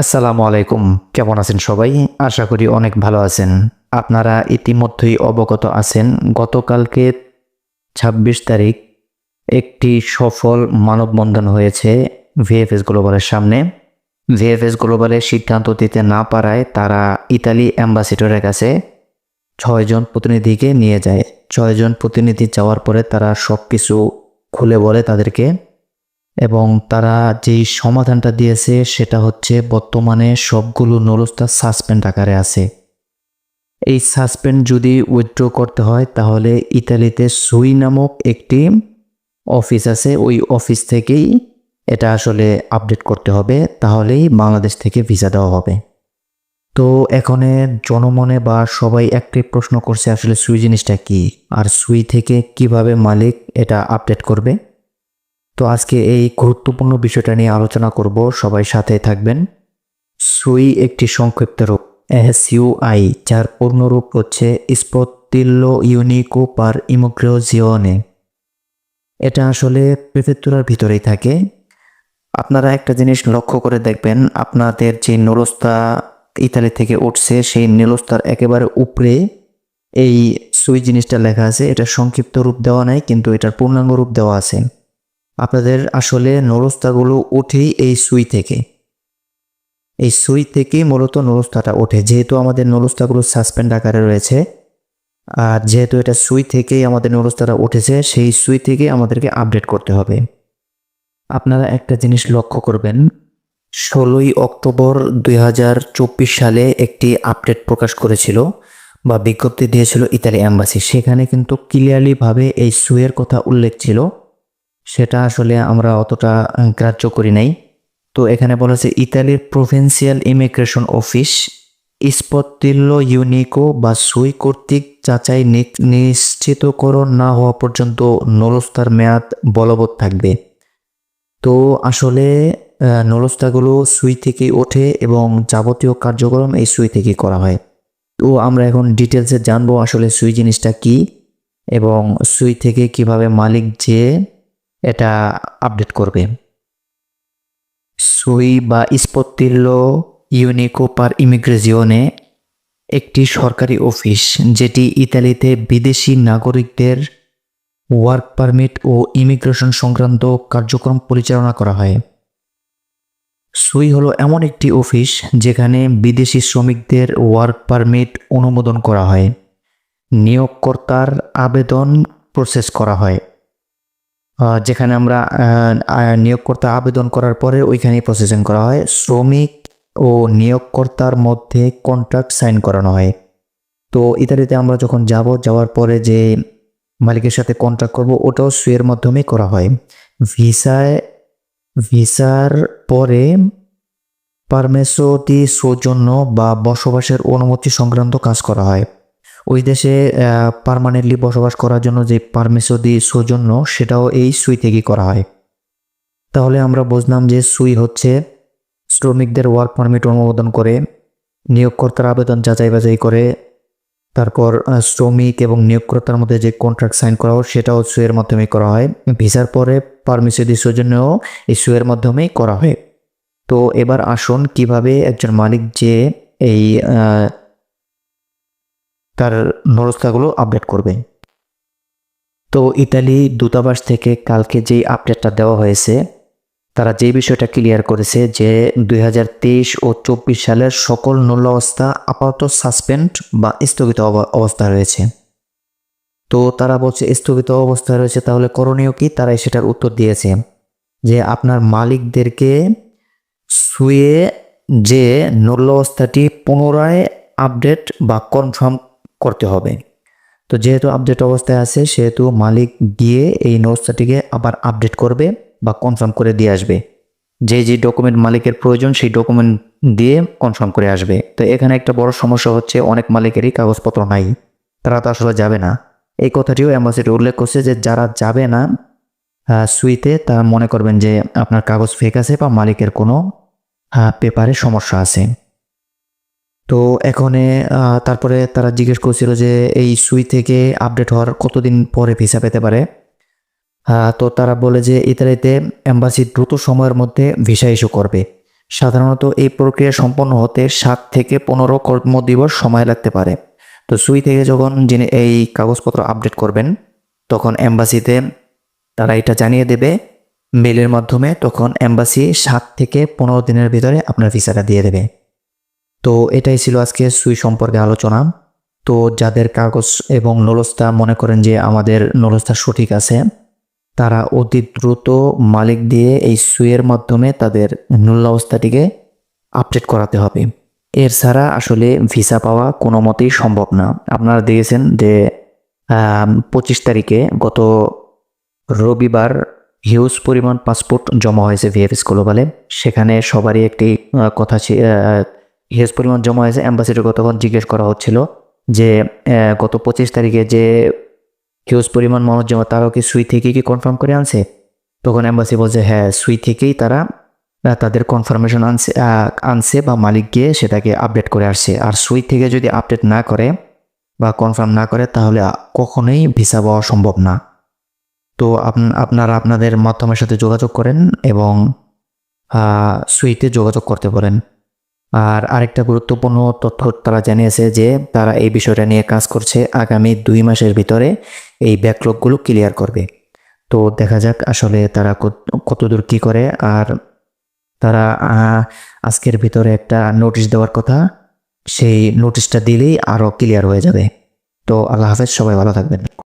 আসসালামু আলাইকুম। কেমন আছেন সবাই? আশা করি অনেক ভালো আছেন। আপনারা ইতিমধ্যেই অবগত আছেন গতকালকে ২৬ তারিখ একটি সফল মানববন্ধন হয়েছে ভিএফএস গ্লোবালের সামনে। ভিএফএস গ্লোবালের সিদ্ধান্ত দিতে না পারায় তারা ইতালি অ্যাম্বাসেডরের কাছে ৬ জন প্রতিনিধিকে নিয়ে যায়। ৬ জন প্রতিনিধি যাওয়ার পরে তারা সবকিছু খুলে বলে তাদেরকে, এবং তারা যেই সমাধানটা দিয়েছে সেটা হচ্ছে বর্তমানে সবগুলো নুরুস্তা সাসপেন্ড আকারে আছে। এই সাসপেন্ড যদি উইথড্র করতে হয় তাহলে ইতালিতে সুই নামক একটি অফিস আছে, ওই অফিস থেকেই এটা আসলে আপডেট করতে হবে, তাহলেই বাংলাদেশ থেকে ভিসা দেওয়া হবে। তো এখানে জনমনে বা সবাই একটি প্রশ্ন করছে আসলে সুই জিনিসটা কি, আর সুই থেকে কিভাবে মালিক এটা আপডেট করবে। তো আজকে এই গুরুত্বপূর্ণ বিষয়টা নিয়ে আলোচনা করব, সবাই সাথে থাকবেন। সুই একটি সংক্ষিপ্ত রূপ SUI, যার পূর্ণরূপ হচ্ছে স্পত্তিল্লো ইউনিকো পার ইমিগ্রেজিওনে। এটা আসলে প্রেফেক্তুরার ভিতরেই থাকে। আপনারা একটা জিনিস লক্ষ্য করে দেখবেন, আপনাদের যে নুরুস্তা ইতালি থেকে উঠছে সেই নুরুস্তার একেবারে উপরে এই সুই জিনিসটা লেখা আছে। এটা সংক্ষিপ্ত রূপ দেওয়া নাই, কিন্তু এটার পূর্ণাঙ্গ রূপ দেওয়া আছে। আপনাদের আসলে নুরুস্তাগুলো ওঠেই এই সুই থেকে। এই সুই থেকেই মূলত নুরুস্তাটা ওঠে, যেহেতু আমাদের নুরুস্তাগুলো সাসপেন্ড আকারে রয়েছে, আর যেহেতু এটা সুই থেকেই আমাদের নুরুস্তাটা উঠেছে, সেই সুই থেকে আমাদেরকে আপডেট করতে হবে। আপনারা একটা জিনিস লক্ষ্য করবেন, 16ই অক্টোবর 2024 সালে একটি আপডেট প্রকাশ করেছিল বা বিজ্ঞপ্তি দিয়েছিল ইতালি অ্যাম্বাসি। সেখানে কিন্তু ক্লিয়ারলিভাবে এই সুইয়ের কথা উল্লেখ ছিল, সেটা আসলে আমরা অতটা গ্রাহ্য করি নাই। তো এখানে বলা হচ্ছে ইতালির প্রভিন্সিয়াল ইমিগ্রেশন অফিস স্পত্তিল্লো ইউনিকো বা সুই কর্তৃক যাচাই নিশ্চিতকরণ না হওয়া পর্যন্ত নুরুস্তার মেয়াদ বলবৎ থাকবে। তো আসলে নুরুস্তাগুলো সুই থেকেই ওঠে এবং যাবতীয় কার্যক্রম এই সুই থেকেই করা হয়। তো আমরা এখন ডিটেলসে জানবো আসলে সুই জিনিসটা কি এবং সুই থেকে কিভাবে মালিক যে এটা আপডেট করবে। সুই বা স্পত্তিল্লো ইউনিকো পার ইমিগ্রেজিওনে একটি সরকারি অফিস, যেটি ইতালিতে বিদেশি নাগরিকদের ওয়ার্ক পারমিট ও ইমিগ্রেশন সংক্রান্ত কার্যক্রম পরিচালনা করা হয়। সুই হলো এমন একটি অফিস যেখানে বিদেশি শ্রমিকদের ওয়ার্ক পারমিট অনুমোদন করা হয়, নিয়োগকর্তার আবেদন প্রসেস করা হয়। যেখানে আমরা নিয়োগকর্তা আবেদন করার পরে ওইখানেই প্রসেসিং করা হয়, শ্রমিক ও নিয়োগকর্তার মধ্যে কন্ট্রাক্ট সাইন করানো হয়। তো ইতালিতে আমরা যখন যাওয়ার পরে যে মালিকের সাথে কন্ট্রাক্ট করব ওটাও সুইয়ের মাধ্যমেই করা হয়। ভিসার পরে পারমেসো দি সৌজন্য বা বসবাসের অনুমতি সংক্রান্ত কাজ করা হয়। ওই দেশে পার্মানেন্টলি বসবাস করার জন্য যে পারমেসো দি সৌজন্য, সেটাও এই সুই থেকেই করা হয়। তাহলে আমরা বুঝলাম যে সুই হচ্ছে শ্রমিকদের ওয়ার্ক পারমিট অনুমোদন করে, নিয়োগকর্তার আবেদন যাচাই বাছাই করে, তারপর শ্রমিক এবং নিয়োগকর্তার মধ্যে যে কন্ট্রাক্ট সাইন করা হয় সেটাও সুইয়ের মাধ্যমে করা হয়। ভিসার পরে পারমিসো দি সৌজন্যও এই সুইয়ের মাধ্যমেই করা হয়। তো এবার আসুন কিভাবে একজন মালিক যে এই তার নুরুস্তাগুলো আপডেট করবে। তো ইতালি দূতাবাস থেকে কালকে যেই আপডেটটা দেওয়া হয়েছে, তারা যে বিষয়টা ক্লিয়ার করেছে যে 2023 ও 24 সালের সকল নুরুস্তা আপাতত সাসপেন্ড বা স্থগিত অবস্থায় রয়েছে। তো তারা বলছে স্থগিত অবস্থায় রয়েছে, তাহলে করণীয় কি? তারাই সেটার উত্তর দিয়েছে যে আপনার মালিকদেরকে সুয়ে যে নুরুস্তাটি পুনরায় আপডেট বা কনফার্ম করতে হবে। তো যেহেতু আপডেট অবস্থায় আছে, সেহেতু মালিক গিয়ে এই নুরুস্তাটিকে আবার আপডেট করবে বা কনফার্ম করে দিয়ে আসবে। যে ডকুমেন্ট মালিকের প্রয়োজন সেই ডকুমেন্ট দিয়ে কনফার্ম করে আসবে। তো এখানে একটা বড় সমস্যা হচ্ছে, অনেক মালিকেরই কাগজপত্র নাই, তারা তো আসলে যাবে না। এই কথাটিও অ্যাম্বাসিডর উল্লেখ করছে যে যারা যাবে না সুইতে, তারা মনে করবেন যে আপনার কাগজ ফেক আছে বা মালিকের কোনো পেপারে সমস্যা আছে। তো এখানে তারপরে তারা জিজ্ঞেস করছিল যে এই সুই থেকে আপডেট হওয়ার কতদিন পরে ভিসা পেতে পারে। তো তারা বলে যে ইতালিতে অ্যাম্বাসি দ্রুত সময়ের মধ্যে ভিসা ইস্যু করবে। সাধারণত এই প্রক্রিয়া সম্পন্ন হতে 7 থেকে 15 কর্মদিবস সময় লাগতে পারে। তো সুই থেকে যখন যিনি এই কাগজপত্র আপডেট করবেন, তখন এম্বাসিতে তারা এটা জানিয়ে দেবে মেলের মাধ্যমে, তখন এম্বাসি 7 থেকে 15 দিনের ভিতরে আপনার ভিসাটা দিয়ে দেবে। তো এটাই ছিল আজকে সুই সম্পর্কে আলোচনা। তো যাদের কাগজ এবং নলস্তা মনে করেন যে আমাদের নলস্তা সঠিক আছে, তারা অতি দ্রুত মালিক দিয়ে এই সুইয়ের মাধ্যমে তাদের নূল্যাবস্থাটিকে আপডেট করাতে হবে। এর ছাড়া আসলে ভিসা পাওয়া কোনো মতেই সম্ভব না। আপনারা দেখেছেন যে 25 তারিখে গত রবিবার হিউজ পরিমাণ পাসপোর্ট জমা হয়েছে ভিএফএস গ্লোবালে। সেখানে সবারই একটি কথা হিউজ পরিমাণ জমা হয়েছে। অ্যাম্বাসিডার তখন জিজ্ঞেস করা হচ্ছিল যে গত 25 তারিখে যে হিউজ পরিমাণ মানুষ জমা, তারাও কি সুই থেকে কি কনফার্ম করে আনছে? তখন অ্যাম্বাসি বলছে হ্যাঁ, সুই থেকেই তারা তাদের কনফার্মেশন আনছে বা মালিক গিয়ে সেটাকে আপডেট করে আসছে। আর সুই থেকে যদি আপডেট না করে বা কনফার্ম না করে, তাহলে কখনোই ভিসা পাওয়া সম্ভব না। তো আপনারা আপনাদের মাধ্যমের সাথে যোগাযোগ করেন এবং সুইতে যোগাযোগ করতে পারেন। আর আরেকটা গুরুত্বপূর্ণ তথ্য তারা জানিয়েছে যে তারা এই বিষয়টা নিয়ে কাজ করছে, আগামী 2 মাসের ভিতরে এই ব্যাকলগগুলো ক্লিয়ার করবে। তো দেখা যাক আসলে তারা কতদূর কি করে। আর তারা আজকের ভিতরে একটা নোটিশ দেওয়ার কথা, সেই নোটিশটা দিলেই আরও ক্লিয়ার হয়ে যাবে। তো আল্লাহ হাফেজ, সবাই ভালো থাকবেন।